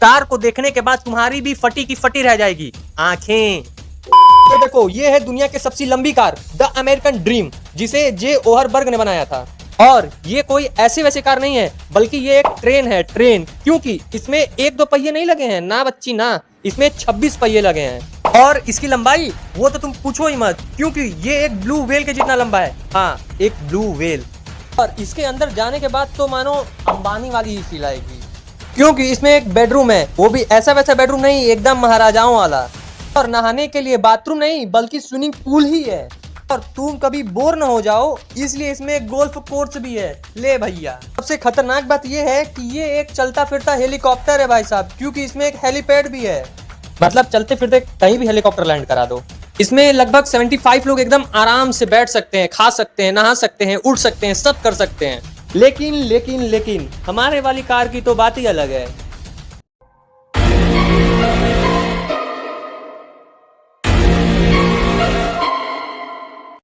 Car को देखने के बाद तुम्हारी भी फटी की फटी रह जाएगी आंखें। तो देखो, ये है दुनिया की सबसे लंबी कार, द अमेरिकन ड्रीम, जिसे जे ओहरबर्ग ने बनाया था। और ये कोई ऐसे वैसे कार नहीं है, बल्कि ये एक ट्रेन है, ट्रेन। क्योंकि इसमें एक दो पहिए नहीं लगे हैं ना बच्ची ना, इसमें 26 पहिए लगे हैं। और इसकी लंबाई वो तो तुम पूछो ही मत, क्योंकि ये एक ब्लू व्हेल के जितना लंबा है। हाँ, एक ब्लू व्हेल। और इसके अंदर जाने के बाद तो मानो अंबानी वाली ही फील आएगी, क्योंकि इसमें एक बेडरूम है, वो भी ऐसा वैसा बेडरूम नहीं, एकदम महाराजाओं वाला। और नहाने के लिए बाथरूम नहीं, बल्कि स्विमिंग पूल ही है। और तुम कभी बोर न हो जाओ, इसलिए इसमें एक गोल्फ कोर्स भी है। ले भैया, सबसे खतरनाक बात यह है कि ये एक चलता फिरता हेलीकॉप्टर है भाई साहब, क्योंकि इसमें एक हेलीपैड भी है। मतलब चलते फिरते कहीं भी हेलीकॉप्टर लैंड करा दो। इसमें लगभग 75 लोग एकदम आराम से बैठ सकते हैं, खा सकते हैं, नहा सकते हैं, उड़ सकते हैं, सब कर सकते हैं। लेकिन हमारे वाली कार की तो बात ही अलग है।